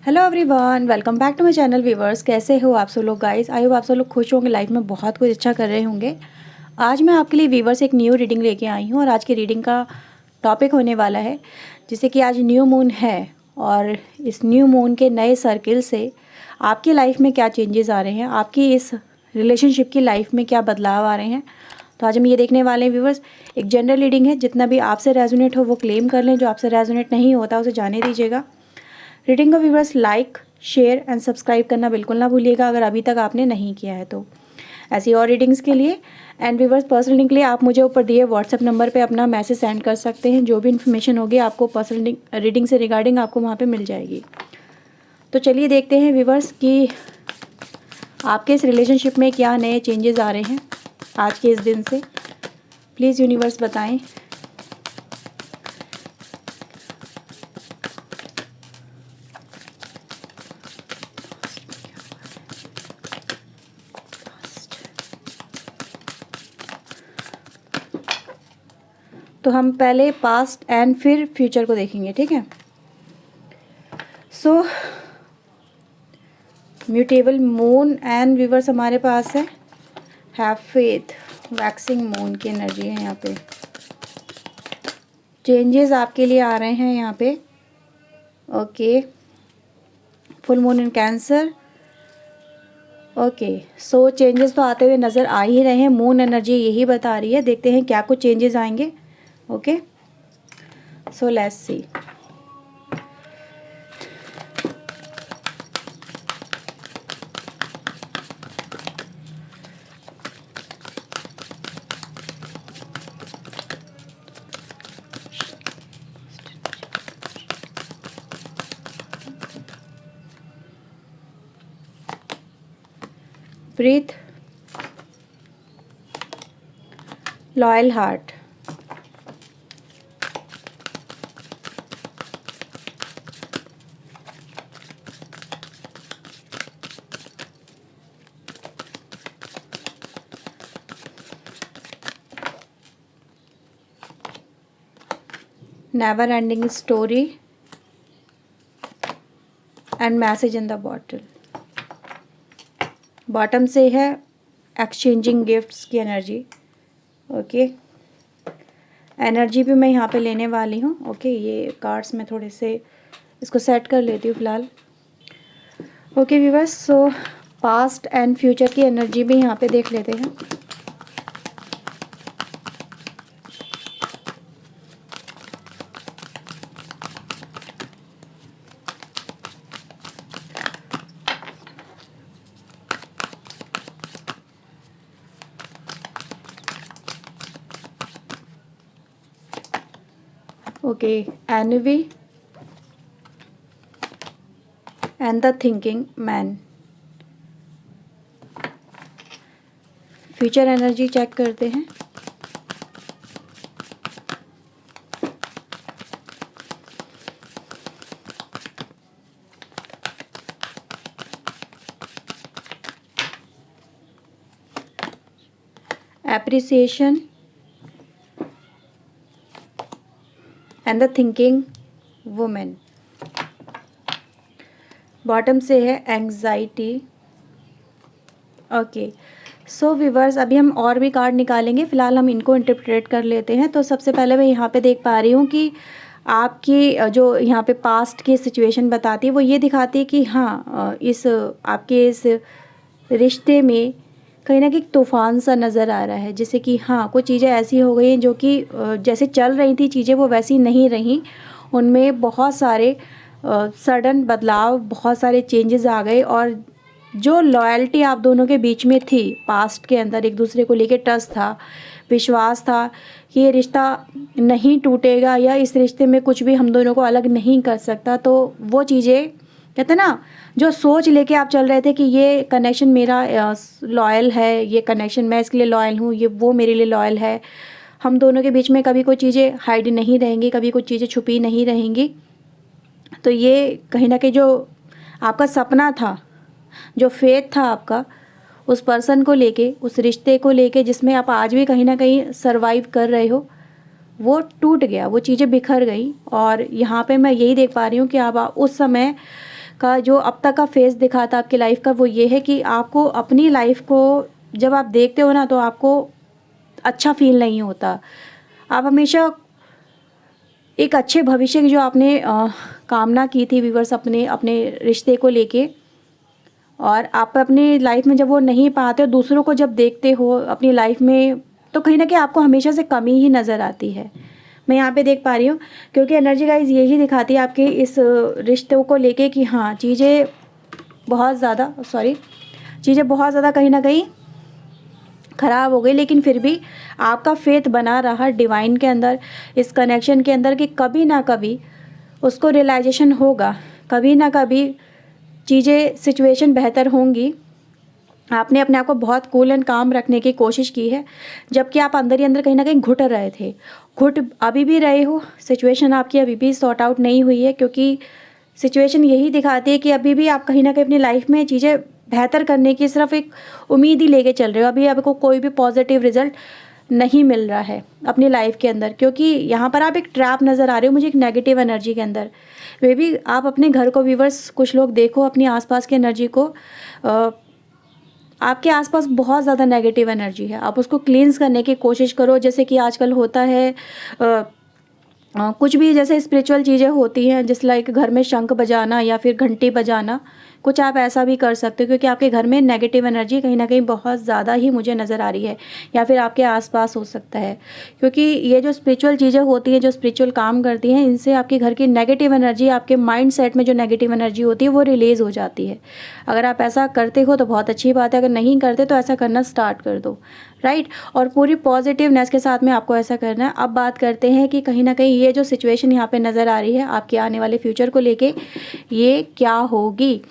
Hello everyone, welcome back to my channel viewers. कैसे हो आप सब लोग गाइस? आई होप आप सब लोग खुश होंगे, लाइफ में बहुत कुछ अच्छा कर रहे होंगे। आज मैं आपके लिए व्यूवर्स एक न्यू रीडिंग लेके आई हूँ और आज की रीडिंग का टॉपिक होने वाला है जैसे कि आज न्यू मून है और इस न्यू मून के नए सर्किल से आपकी लाइफ में क्या चेंजेस आ रहे हैं, आपकी इस रिलेशनशिप की लाइफ में क्या बदलाव आ रहे हैं। तो आज हम ये देखने वाले हैं व्यूवर्स। एक जनरल रीडिंग है, जितना भी आपसे रेजोनेट हो वो क्लेम कर लें, जो आपसे रेजोनेट नहीं होता उसे जाने दीजिएगा। रीडिंग को viewers like, share and subscribe करना बिल्कुल ना भूलिएगा अगर अभी तक आपने नहीं किया है तो। ऐसी और रीडिंग्स के लिए एंड व्यूवर्स पर्सनल के लिए आप मुझे ऊपर दिए व्हाट्सएप नंबर पे अपना मैसेज सेंड कर सकते हैं। जो भी इन्फॉर्मेशन होगी आपको पर्सनल रीडिंग से रिगार्डिंग आपको वहाँ पे मिल जाएगी। तो चलिए देखते हैं व्यूवर्स कि आपके इस रिलेशनशिप में क्या नए चेंजेस आ रहे हैं आज के इस दिन से। प्लीज़ यूनिवर्स बताएं। तो हम पहले पास्ट एंड फिर फ्यूचर को देखेंगे, ठीक है। सो म्यूटेबल मून एंड व्यूवर्स हमारे पास है हैव फेथ, वैक्सिंग मून की एनर्जी है यहाँ पे। चेंजेस आपके लिए आ रहे हैं यहाँ पे। Okay, full moon in cancer. Okay, so changes तो आते हुए नज़र आ ही रहे हैं। मून एनर्जी यही बता रही है। देखते हैं क्या कुछ चेंजेस आएंगे। Okay, so let's see. Breath, loyal heart, never ending story and message in the bottle. Bottom से है एक्सचेंजिंग गिफ्ट्स की एनर्जी। ओके, एनर्जी भी मैं यहाँ पे लेने वाली हूँ। ओके, ये कार्ड्स में थोड़े से इसको सेट कर लेती हूँ फ़िलहाल। Okay viewers, so past and future की एनर्जी भी यहाँ पे देख लेते हैं। Okay, envy and the thinking man. Future energy check करते हैं। Appreciation and the thinking women. Bottom से है एंग्जाइटी। ओके, सो व्यूवर्स अभी हम और भी कार्ड निकालेंगे, फ़िलहाल हम इनको इंटरप्रेट कर लेते हैं। तो सबसे पहले मैं यहाँ पे देख पा रही हूँ कि आपकी जो यहाँ पे पास्ट की सिचुएशन बताती है वो ये दिखाती है कि हाँ, इस आपके इस रिश्ते में कहीं ना कहीं तूफ़ान सा नज़र आ रहा है। जैसे कि हाँ, कुछ चीज़ें ऐसी हो गई हैं जो कि जैसे चल रही थी चीज़ें वो वैसी नहीं रहीं। उनमें बहुत सारे सडन बदलाव, बहुत सारे चेंजेस आ गए और जो लॉयल्टी आप दोनों के बीच में थी पास्ट के अंदर, एक दूसरे को लेके ट्रस्ट था, विश्वास था कि ये रिश्ता नहीं टूटेगा या इस रिश्ते में कुछ भी हम दोनों को अलग नहीं कर सकता। तो वो चीज़ें कहते हैं ना, जो सोच लेके आप चल रहे थे कि ये कनेक्शन मेरा लॉयल है, ये कनेक्शन मैं इसके लिए लॉयल हूँ, ये वो मेरे लिए लॉयल है, हम दोनों के बीच में कभी कोई चीज़ें हाइड नहीं रहेंगी, कभी कुछ चीज़ें छुपी नहीं रहेंगी। तो ये कहीं ना कहीं जो आपका सपना था, जो फेथ था आपका उस पर्सन को लेके, उस रिश्ते को लेके जिसमें आप आज भी कहीं ना कहीं सरवाइव कर रहे हो, वो टूट गया, वो चीज़ें बिखर गई। और यहाँ पे मैं यही देख पा रही हूँ कि आप उस समय का जो अब तक का फेस दिखा था आपकी लाइफ का, वो ये है कि आपको अपनी लाइफ को जब आप देखते हो ना तो आपको अच्छा फील नहीं होता। आप हमेशा एक अच्छे भविष्य की जो आपने कामना की थी व्यूअर्स अपने अपने रिश्ते को लेके, और आप अपनी लाइफ में जब वो नहीं पाते हो, दूसरों को जब देखते हो अपनी लाइफ में, तो कहीं ना कहीं आपको हमेशा से कमी ही नज़र आती है। मैं यहाँ पे देख पा रही हूँ, क्योंकि एनर्जी गाइज यही दिखाती है आपके इस रिश्तों को लेके कि हाँ चीज़ें बहुत ज़्यादा कहीं ना कहीं ख़राब हो गई, लेकिन फिर भी आपका फेथ बना रहा डिवाइन के अंदर, इस कनेक्शन के अंदर, कि कभी ना कभी उसको रियलाइजेशन होगा, कभी ना कभी चीज़ें सिचुएशन बेहतर होंगी। आपने अपने आप को बहुत कूल एंड काम रखने की कोशिश की है, जबकि आप अंदर ही अंदर कहीं ना कहीं घुट रहे थे, घुट अभी भी रहे हो। सिचुएशन आपकी अभी भी सॉर्ट आउट नहीं हुई है, क्योंकि सिचुएशन यही दिखाती है कि अभी भी आप कहीं ना कहीं अपनी लाइफ में चीज़ें बेहतर करने की सिर्फ एक उम्मीद ही लेके चल रहे हो। अभी आपको कोई भी पॉजिटिव रिजल्ट नहीं मिल रहा है अपनी लाइफ के अंदर, क्योंकि यहाँ पर आप एक ट्रैप नज़र आ रहे हो मुझे, एक नेगेटिव एनर्जी के अंदर। वे भी आप अपने घर को व्यूअर्स कुछ लोग देखो, अपनी आसपास की एनर्जी को, आपके आसपास बहुत ज़्यादा नेगेटिव एनर्जी है, आप उसको क्लींस करने की कोशिश करो। जैसे कि आजकल होता है कुछ भी जैसे स्पिरिचुअल चीज़ें होती हैं, जिस लाइक घर में शंख बजाना या फिर घंटी बजाना, कुछ आप ऐसा भी कर सकते हो, क्योंकि आपके घर में नेगेटिव एनर्जी कहीं ना कहीं बहुत ज़्यादा ही मुझे नज़र आ रही है, या फिर आपके आसपास हो सकता है। क्योंकि ये जो स्पिरिचुअल चीज़ें होती हैं, जो स्पिरिचुअल काम करती हैं, इनसे आपके घर की नेगेटिव एनर्जी, आपके माइंड सेट में जो नेगेटिव एनर्जी होती है वो रिलीज़ हो जाती है। अगर आप ऐसा करते हो तो बहुत अच्छी बात है, अगर नहीं करते तो ऐसा करना स्टार्ट कर दो, राइट। और पूरी पॉजिटिवनेस के साथ में आपको ऐसा करना है। अब बात करते हैं कि कहीं ना कहीं ये जो सिचुएशन यहाँ पे नज़र आ रही है आपके आने वाले फ्यूचर को लेके, ये क्या होगी।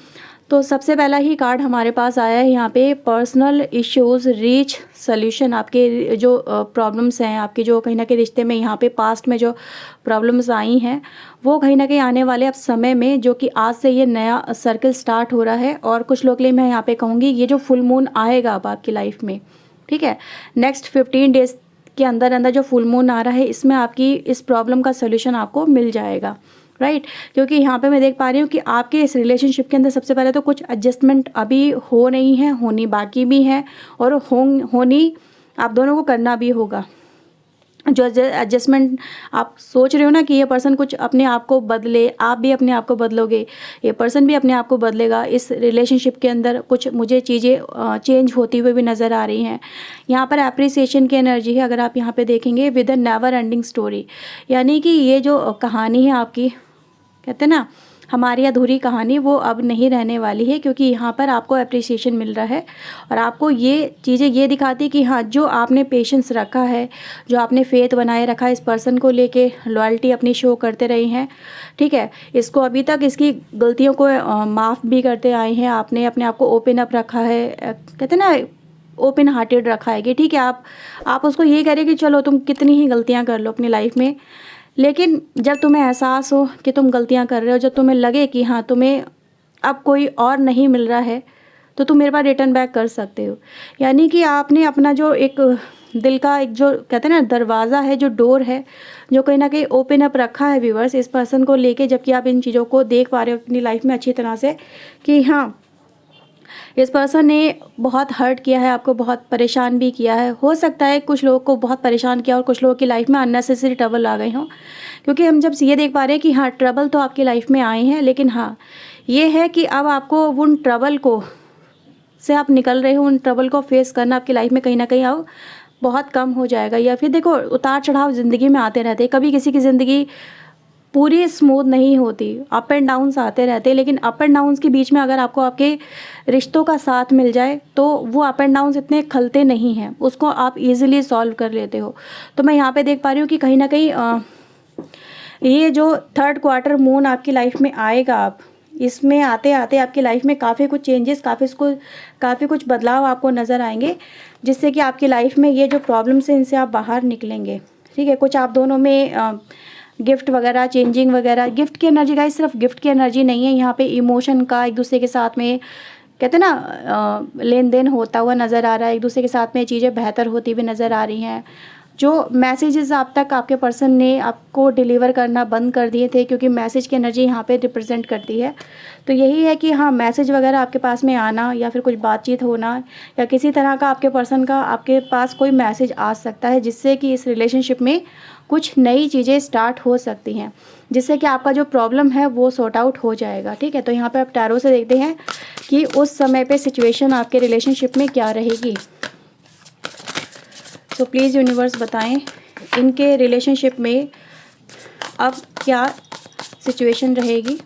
तो सबसे पहला ही कार्ड हमारे पास आया है यहाँ पे, पर्सनल इश्यूज़ रीच सॉल्यूशन। आपके जो प्रॉब्लम्स हैं, आपके जो कहीं ना कहीं रिश्ते में यहाँ पे पास्ट में जो प्रॉब्लम्स आई हैं, वो कहीं ना कहीं आने वाले अब समय में, जो कि आज से ये नया सर्कल स्टार्ट हो रहा है। और कुछ लोग के लिए मैं यहाँ पे कहूँगी, ये जो फुल मून आएगा अब आपकी लाइफ में, ठीक है, नेक्स्ट 15 डेज के अंदर अंदर जो फुल मून आ रहा है, इसमें आपकी इस प्रॉब्लम का सोल्यूशन आपको मिल जाएगा, राइट। क्योंकि यहाँ पे मैं देख पा रही हूँ कि आपके इस रिलेशनशिप के अंदर सबसे पहले तो कुछ एडजस्टमेंट अभी हो रही हैं, होनी बाकी भी हैं, और होनी आप दोनों को करना भी होगा। जो एडजस्टमेंट आप सोच रहे हो ना कि ये पर्सन कुछ अपने आप को बदले, आप भी अपने आप को बदलोगे, ये पर्सन भी अपने आप को बदलेगा, इस रिलेशनशिप के अंदर कुछ मुझे चीज़ें चेंज होती हुई भी नज़र आ रही हैं। यहाँ पर एप्रिसिएशन की एनर्जी है, अगर आप यहाँ पे देखेंगे, with a never ending story, यानी कि ये जो कहानी है आपकी, कहते हैं ना हमारी अधूरी कहानी, वो अब नहीं रहने वाली है, क्योंकि यहाँ पर आपको अप्रिसिएशन मिल रहा है। और आपको ये चीज़ें ये दिखाती है कि हाँ, जो आपने पेशेंस रखा है, जो आपने फेथ बनाए रखा है इस पर्सन को लेके, लॉयल्टी अपनी शो करते रहे हैं, ठीक है, इसको अभी तक इसकी गलतियों को माफ़ भी करते आए हैं, आपने अपने आप को ओपन अप रखा है, कहते हैं ना ओपन हार्टेड रखा है, कि ठीक है, आप उसको ये कह रहे कि चलो तुम कितनी ही गलतियाँ कर लो अपनी लाइफ में, लेकिन जब तुम्हें एहसास हो कि तुम गलतियां कर रहे हो, जब तुम्हें लगे कि हाँ तुम्हें अब कोई और नहीं मिल रहा है, तो तुम मेरे पास रिटर्न बैक कर सकते हो। यानी कि आपने अपना जो एक दिल का एक जो कहते हैं ना दरवाज़ा है, जो डोर है, जो कहीं ना कहीं ओपन अप रखा है व्यूअर्स इस पर्सन को लेके, जबकि आप इन चीज़ों को देख पा रहे हो अपनी लाइफ में अच्छी तरह से, कि हाँ इस पर्सन ने बहुत हर्ट किया है आपको, बहुत परेशान भी किया है। हो सकता है कुछ लोगों को बहुत परेशान किया और कुछ लोगों की लाइफ में अननेसेसरी ट्रबल आ गए हों, क्योंकि हम जब ये देख पा रहे हैं कि हाँ ट्रबल तो आपकी लाइफ में आए हैं, लेकिन हाँ ये है कि अब आपको उन ट्रबल को से आप निकल रहे हो, उन ट्रबल को फेस करना आपकी लाइफ में कहीं ना कहीं अब बहुत कम हो जाएगा। या फिर देखो, उतार चढ़ाव ज़िंदगी में आते रहते हैं, कभी किसी की ज़िंदगी पूरी स्मूथ नहीं होती, अप एंड डाउन्स आते रहते हैं, लेकिन अप एंड डाउन्स के बीच में अगर आपको आपके रिश्तों का साथ मिल जाए तो वो अप एंड डाउन्स इतने खलते नहीं हैं, उसको आप इजीली सॉल्व कर लेते हो। तो मैं यहाँ पे देख पा रही हूँ कि कहीं ना कहीं ये जो 3rd क्वार्टर मून आपकी लाइफ में आएगा, आप इसमें आते आते आपकी लाइफ में काफ़ी कुछ चेंजेस, काफ़ी कुछ बदलाव आपको नज़र आएंगे, जिससे कि आपकी लाइफ में ये जो प्रॉब्लम्स हैं इनसे आप बाहर निकलेंगे, ठीक है। कुछ आप दोनों में गिफ्ट वगैरह, चेंजिंग वगैरह, गिफ्ट की एनर्जी गाइस सिर्फ गिफ्ट की एनर्जी नहीं है, यहाँ पे इमोशन का एक दूसरे के साथ में कहते हैं ना लेन देन होता हुआ नज़र आ रहा है, एक दूसरे के साथ में चीज़ें बेहतर होती हुई नज़र आ रही हैं। जो मैसेजेस आप तक आपके पर्सन ने आपको डिलीवर करना बंद कर दिए थे, क्योंकि मैसेज की एनर्जी यहाँ पे रिप्रेजेंट करती है। तो यही है कि हाँ, मैसेज वगैरह आपके पास में आना या फिर कुछ बातचीत होना या किसी तरह का आपके पर्सन का आपके पास कोई मैसेज आ सकता है, जिससे कि इस रिलेशनशिप में कुछ नई चीज़ें स्टार्ट हो सकती हैं, जिससे कि आपका जो प्रॉब्लम है वो सॉर्ट आउट हो जाएगा। ठीक है, तो यहाँ पे आप टैरो से देखते हैं कि उस समय पे सिचुएशन आपके रिलेशनशिप में क्या रहेगी। तो प्लीज़ यूनिवर्स बताएं इनके रिलेशनशिप में अब क्या सिचुएशन रहेगी।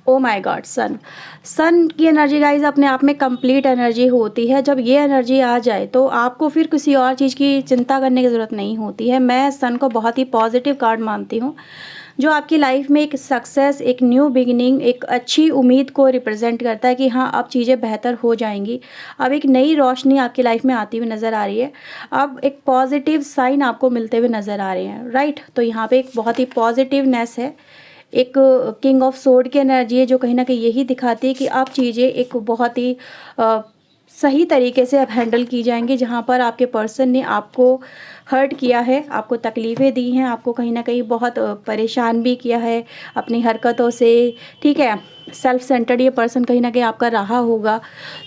ओ माय गॉड, सन की एनर्जी गाइज अपने आप में कंप्लीट एनर्जी होती है। जब ये एनर्जी आ जाए तो आपको फिर किसी और चीज़ की चिंता करने की ज़रूरत नहीं होती है। मैं सन को बहुत ही पॉजिटिव कार्ड मानती हूँ, जो आपकी लाइफ में एक सक्सेस, एक न्यू बिगिनिंग, एक अच्छी उम्मीद को रिप्रेजेंट करता है कि हाँ, अब चीज़ें बेहतर हो जाएंगी। अब एक नई रोशनी आपकी लाइफ में आती हुई नज़र आ रही है। अब एक पॉजिटिव साइन आपको मिलते हुए नज़र आ रहे हैं, राइट। तो यहाँ पे एक बहुत ही पॉजिटिवनेस है, एक किंग ऑफ सोर्ड की एनर्जी है, जो कहीं ना कहीं यही दिखाती है कि अब चीज़ें एक बहुत ही सही तरीके से अब हैंडल की जाएंगी। जहाँ पर आपके पर्सन ने आपको हर्ट किया है, आपको तकलीफ़ें दी हैं, आपको कहीं ना कहीं बहुत परेशान भी किया है अपनी हरकतों से, ठीक है। सेल्फ सेंटर्ड ये पर्सन कहीं ना कहीं आपका रहा होगा।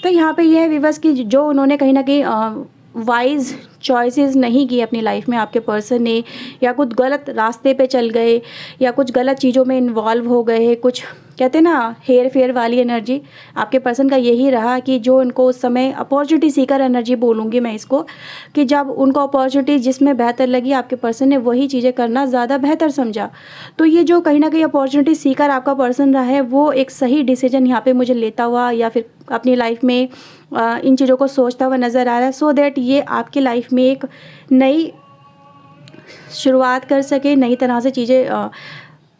तो यहाँ पे ये है विवश कि जो उन्होंने कहीं ना कहीं वाइज चॉइसेस नहीं की अपनी लाइफ में आपके पर्सन ने, या कुछ गलत रास्ते पे चल गए या कुछ गलत चीज़ों में इन्वॉल्व हो गए, कुछ कहते हैं ना हेर फेर वाली एनर्जी आपके पर्सन का यही रहा कि जो उनको उस समय अपॉर्चुनिटी सीकर एनर्जी बोलूँगी मैं इसको, कि जब उनको अपॉर्चुनिटी जिसमें बेहतर लगी आपके पर्सन ने वही चीज़ें करना ज़्यादा बेहतर समझा। तो ये जो कहीं ना कहीं अपॉर्चुनिटी सीकर आपका पर्सन रहा है वो एक सही डिसीजन यहाँ पे मुझे लेता हुआ या फिर अपनी लाइफ में इन चीज़ों को सोचता हुआ नज़र आ रहा है, सो दैट ये आपकी लाइफ में एक नई शुरुआत कर सके, नई तरह से चीज़ें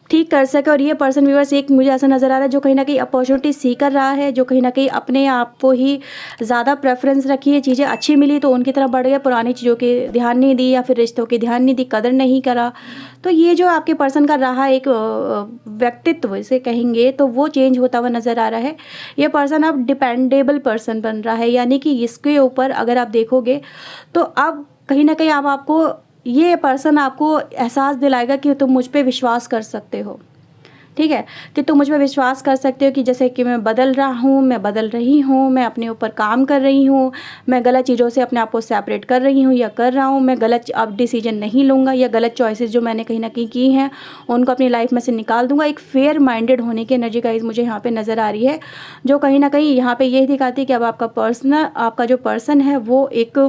ठीक कर सके। और ये पर्सन व्यूअर्स एक मुझे ऐसा नज़र आ रहा है जो कहीं ना कहीं अपॉर्चुनिटी सीख कर रहा है, जो कहीं ना कहीं अपने आप को ही ज़्यादा प्रेफरेंस रखी है। चीज़ें अच्छी मिली तो उनकी तरफ बढ़ गया, पुरानी चीज़ों के ध्यान नहीं दी या फिर रिश्तों के ध्यान नहीं दी, कदर नहीं करा। तो ये जो आपके पर्सन का रहा एक व्यक्तित्व इसे कहेंगे तो वो चेंज होता हुआ नज़र आ रहा है। ये पर्सन अब डिपेंडेबल पर्सन बन रहा है, यानी कि इसके ऊपर अगर आप देखोगे तो अब कहीं ना कहीं अब आपको ये पर्सन आपको एहसास दिलाएगा कि तुम मुझ पे विश्वास कर सकते हो, ठीक है, कि तुम मुझ पे विश्वास कर सकते हो कि जैसे कि मैं बदल रहा हूँ, मैं बदल रही हूँ, मैं अपने ऊपर काम कर रही हूँ, मैं गलत चीज़ों से अपने आप को सेपरेट कर रही हूँ या कर रहा हूँ, मैं गलत अब डिसीजन नहीं लूँगा या गलत चॉइसेस जो मैंने कहीं ना कहीं की हैं उनको अपनी लाइफ में से निकाल दूँगा। एक फेयर माइंडेड होने की एनर्जी गाइस मुझे यहाँ पर नज़र आ रही है, जो कहीं ना कहीं यहाँ पर यही दिखाती है कि अब आपका जो पर्सन है वो एक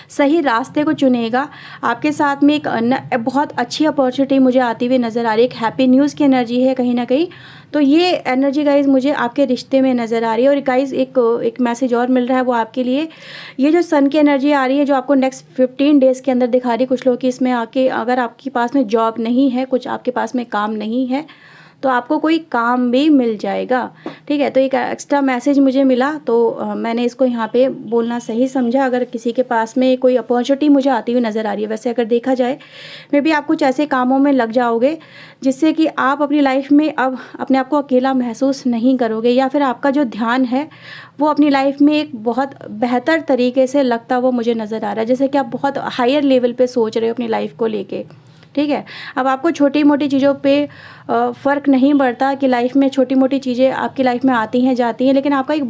सही रास्ते को चुनेगा। आपके साथ में एक बहुत अच्छी अपॉर्चुनिटी मुझे आती हुई नज़र आ रही है, एक हैप्पी न्यूज़ की एनर्जी है कहीं ना कहीं। तो ये एनर्जी गाइज मुझे आपके रिश्ते में नज़र आ रही है। और गाइज एक मैसेज और मिल रहा है वो आपके लिए, ये जो सन की एनर्जी आ रही है जो आपको नेक्स्ट 15 डेज़ के अंदर दिखा रही है। कुछ लोग की इसमें आके अगर आपके पास में जॉब नहीं है, कुछ आपके पास में काम नहीं है, तो आपको कोई काम भी मिल जाएगा, ठीक है। तो एक एक्स्ट्रा मैसेज मुझे मिला तो मैंने इसको यहाँ पे बोलना सही समझा। अगर किसी के पास में कोई अपॉर्चुनिटी मुझे आती हुई नज़र आ रही है, वैसे अगर देखा जाए मे बी आप कुछ ऐसे कामों में लग जाओगे जिससे कि आप अपनी लाइफ में अब अपने आप को अकेला महसूस नहीं करोगे, या फिर आपका जो ध्यान है वो अपनी लाइफ में एक बहुत बेहतर तरीके से लगता हुआ मुझे नज़र आ रहा है, जैसे कि आप बहुत हायर लेवल पे सोच रहे हो अपनी लाइफ को लेके, ठीक है। अब आपको छोटी मोटी चीज़ों पे फ़र्क नहीं पड़ता कि लाइफ में छोटी मोटी चीज़ें आपकी लाइफ में आती हैं जाती हैं, लेकिन आपका एक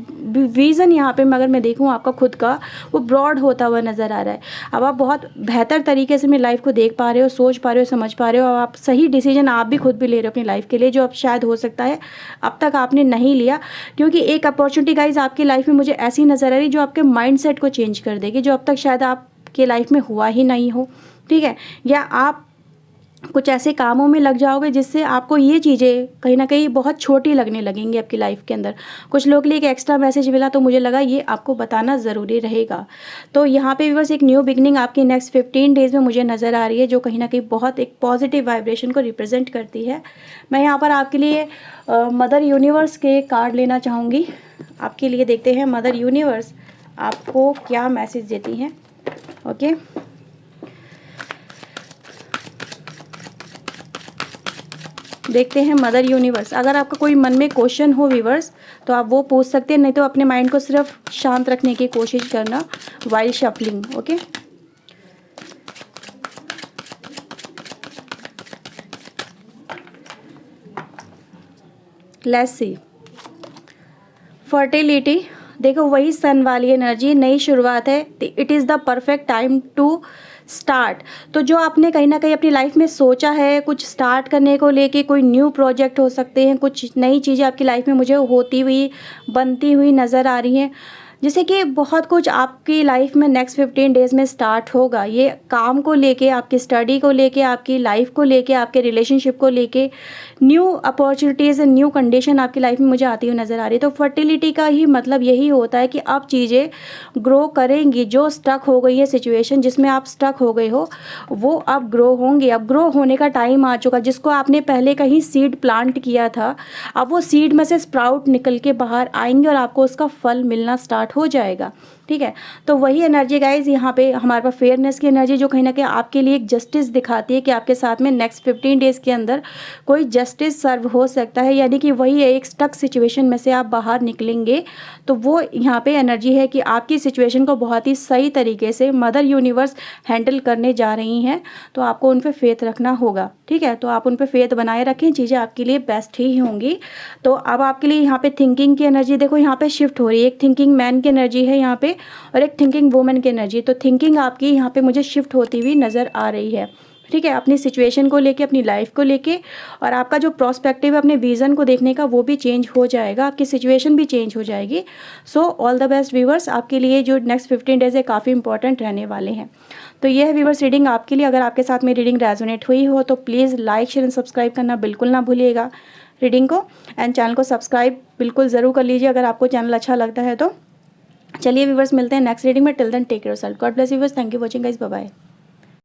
विज़न यहाँ पे अगर मैं देखूँ आपका खुद का, वो ब्रॉड होता हुआ नज़र आ रहा है। अब आप बहुत बेहतर तरीके से अपनी लाइफ को देख पा रहे हो, सोच पा रहे हो, समझ पा रहे हो, और आप सही डिसीजन आप भी खुद भी ले रहे हो अपनी लाइफ के लिए, जो अब शायद हो सकता है अब तक आपने नहीं लिया। क्योंकि एक अपॉर्चुनिटी गाइज आपकी लाइफ में मुझे ऐसी नज़र आ रही जो आपके माइंड सेट को चेंज कर देगी, जो अब तक शायद आपके लाइफ में हुआ ही नहीं हो, ठीक है। या आप कुछ ऐसे कामों में लग जाओगे जिससे आपको ये चीज़ें कहीं ना कहीं बहुत छोटी लगने लगेंगी आपकी लाइफ के अंदर। कुछ लोग के लिए एक एक्स्ट्रा मैसेज मिला तो मुझे लगा ये आपको बताना ज़रूरी रहेगा। तो यहाँ पे बस एक न्यू बिगनिंग आपकी नेक्स्ट 15 डेज़ में मुझे नज़र आ रही है, जो कहीं ना कहीं बहुत एक पॉजिटिव वाइब्रेशन को रिप्रेजेंट करती है। मैं यहाँ पर आपके लिए मदर यूनिवर्स के कार्ड लेना चाहूँगी आपके लिए। देखते हैं मदर यूनिवर्स आपको क्या मैसेज देती हैं। ओके, देखते हैं मदर यूनिवर्स, अगर आपका कोई मन में क्वेश्चन हो व्यूअर्स तो आप वो पूछ सकते हैं, नहीं तो अपने माइंड को सिर्फ शांत रखने की कोशिश करना while shuffling. Okay, let's see. Fertility, देखो वही सन वाली एनर्जी, नई शुरुआत है, it is the perfect time to start. तो जो आपने कहीं ना कहीं अपनी लाइफ में सोचा है कुछ स्टार्ट करने को लेके, कोई न्यू प्रोजेक्ट हो सकते हैं, कुछ नई चीज़ें आपकी लाइफ में मुझे होती हुई बनती हुई नज़र आ रही हैं, जैसे कि बहुत कुछ आपकी लाइफ में नेक्स्ट 15 डेज़ में स्टार्ट होगा। ये काम को लेके, आपकी स्टडी को लेके, आपकी लाइफ को लेके, आपके रिलेशनशिप को लेके new opportunities and new condition आपकी लाइफ में मुझे आती हुई नज़र आ रही है। तो फर्टिलिटी का ही मतलब यही होता है कि अब चीज़ें ग्रो करेंगी, जो स्टक हो गई है सिचुएशन जिसमें आप स्टक हो गए हो वो अब ग्रो होंगे। अब ग्रो होने का टाइम आ चुका, जिसको आपने पहले कहीं सीड प्लांट किया था, अब वो सीड में से स्प्राउट निकल के बाहर आएंगे और आपको उसका फल मिलना स्टार्ट हो जाएगा। ठीक है, तो वही एनर्जी गाइज यहाँ पे हमारे पास फेयरनेस की एनर्जी, जो कहीं ना कहीं आपके लिए एक जस्टिस दिखाती है कि आपके साथ में नेक्स्ट 15 डेज़ के अंदर कोई जस्टिस सर्व हो सकता है, यानी कि वही एक स्टक सिचुएशन में से आप बाहर निकलेंगे। तो वो यहाँ पे एनर्जी है कि आपकी सिचुएशन को बहुत ही सही तरीके से मदर यूनिवर्स हैंडल करने जा रही हैं, तो आपको उन पर फेथ रखना होगा। ठीक है, तो आप उन पर फेथ बनाए रखें, चीज़ें आपके लिए बेस्ट ही होंगी। तो अब आपके लिए यहाँ पे थिंकिंग की एनर्जी देखो यहाँ पे शिफ्ट हो रही है, एक थिंकिंग मैन की एनर्जी है यहाँ पे और एक थिंकिंग वुमेन की एनर्जी। तो थिंकिंग आपकी यहाँ पे मुझे शिफ्ट होती हुई नज़र आ रही है। ठीक है, अपनी सिचुएशन को लेके, अपनी लाइफ को लेके, और आपका जो प्रोस्पेक्टिव है अपने विज़न को देखने का वो भी चेंज हो जाएगा, आपकी सिचुएशन भी चेंज हो जाएगी। So all the best viewers, आपके लिए जो नेक्स्ट 15 डेज़ है काफ़ी इंपॉर्टेंट रहने वाले हैं। तो ये है व्यूवर्स रीडिंग आपके लिए। अगर आपके साथ में रीडिंग रेजोनेट हुई हो तो please like share and subscribe करना बिल्कुल ना भूलिएगा रीडिंग को, एंड चैनल को सब्सक्राइब बिल्कुल ज़रूर कर लीजिए अगर आपको चैनल अच्छा लगता है तो। चलिए व्यूवर्स, मिलते हैं नेक्स्ट रीडिंग में। Till then take care yourself, God bless viewers, thank you watching guys, bye bye.